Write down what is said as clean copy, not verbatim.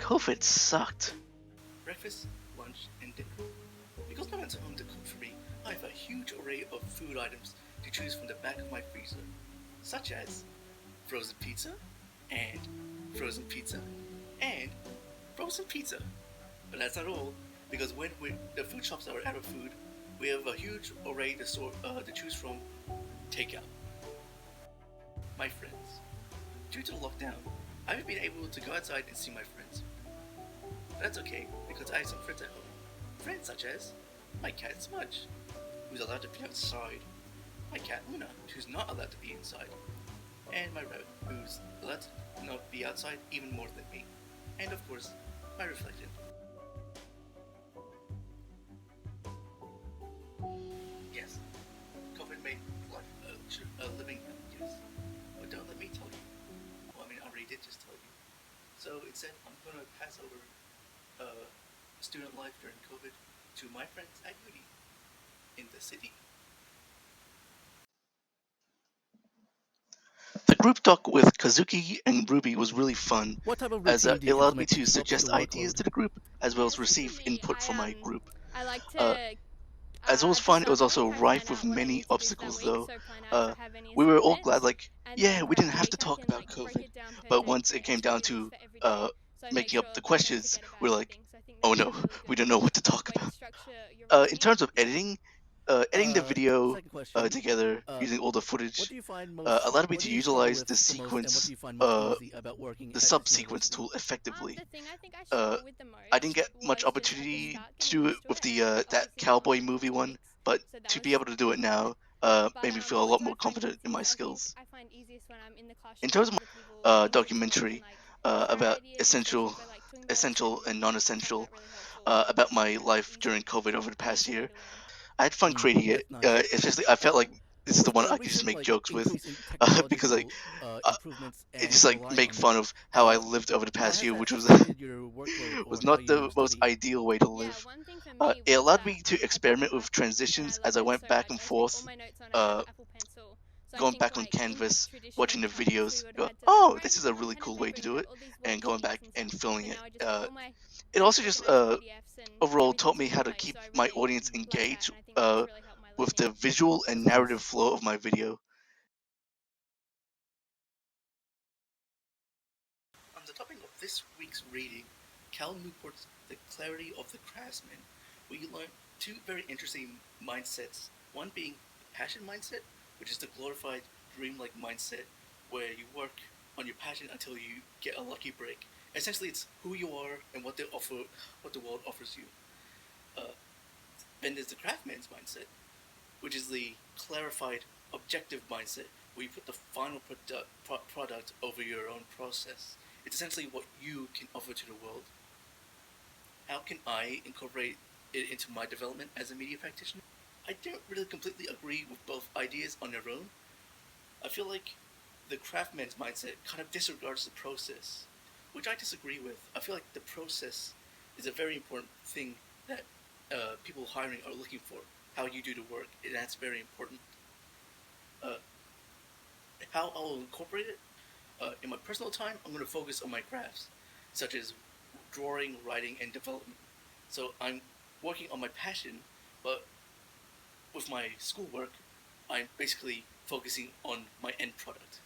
COVID sucked. Breakfast, lunch, and dinner. Because no one's home to cook for me, I have a huge array of food items to choose from the back of my freezer, such as frozen pizza, and frozen pizza, and frozen pizza. But that's not all, because when the food shops are out of food, we have a huge array to choose from takeout. My friends. Due to the lockdown, I haven't been able to go outside and see my friends. But that's okay, because I have some friends at home. Friends such as my cat Smudge, who's allowed to be outside, my cat Luna, who's not allowed to be inside, and my rabbit, who's allowed to not be outside even more than me, and of course, my reflection. Yes, COVID made life a living hell, yes. But don't let me tell you. Well, I mean, I already did just tell you. So instead, I'm going to pass over student life during COVID to my friends at uni in the city. The group talk with Kazuki and Ruby was really fun, What type of as routine do it you allowed me implement to to keep up with suggest your ideas workload? to the group, as well Yeah, as same for receive me. input from my group. I like Uh, to as it was at the fun, it start was of the also week I rife plan with out what I many need to do for that obstacles, week. though. So plan out if Uh, I have any we were all glad, assignments, like, and yeah, then we didn't throughout the have to week I talk can about like break COVID. it down per But day once for it came down activities to for every day. So I make making sure up the I don't questions, forget about we're like, anything. So I think oh that's no, a really we good don't know what to talk way to about. structure your In routine. terms of editing, editing the video Second question. together using all the What footage do you find most? allowed me What to do you struggle utilize with the most, and what do you find most easy about working the at this sub-sequence university? tool effectively. The thing I think I Uh, struggled with the I didn't most get much was just at the opportunity start to getting do it used to with it, the and that obviously not cowboy knowing the movie one, techniques. but So that to was be able to do it difficult. now But made me feel a what lot do I more find confident in my easiest? I think skills. I find easiest when I'm in the In classroom terms with of other people and we can talk and documentary like share about ideas, especially if we're like talking about essential experiments. and I find non-essential that really helpful because about it my makes it life during easy. COVID over the An past easy way year. to learn. I had fun creating it. That's nice. Especially, I felt like this is the With one the I could just recent make jokes with, increase in because like technological uh, improvements it and just like relying make on them, fun of how I lived over the how past has year, that which was affected your workload or was how not you the most study? ideal way to Yeah, live. one thing for me It was allowed that me to I don't experiment have with my transitions as I laptop, went so back like and I take all forth, my notes on uh, Apple Pencil. So I going think back on like in Canvas, traditional watching the times videos, we would have go, had to like oh, write this is everything a on really pen and cool way paper to and do have it, all these and going worksheets back and and stuff. filling But it. now I just put all my It also notes just organized PDFs and overall taught everything's me in how one to place. keep So I my really audience like that, engaged and I think that's really helped my with learning. the visual and That's nice. narrative flow of my video. On the topic of this week's reading, Cal Newport's The Clarity of the Craftsman, we learned two very interesting mindsets. One being the passion mindset, which is the glorified dreamlike mindset where you work on your passion until you get a lucky break. Essentially, it's who you are and what the world offers you. Uh, then there's the craftsman's mindset, which is the clarified, objective mindset where you put the final product over your own process. It's essentially what you can offer to the world. How can I incorporate it into my development as a media practitioner? I don't really completely agree with both ideas on their own. I feel like the craftsman's mindset kind of disregards the process, which I disagree with. I feel like the process is a very important thing that people hiring are looking for. How you do the work, and that's very important. Uh, how I will incorporate it in my personal time, I'm going to focus on my crafts, such as drawing, writing, and development. So I'm working on my passion, but with my schoolwork, I'm basically focusing on my end product.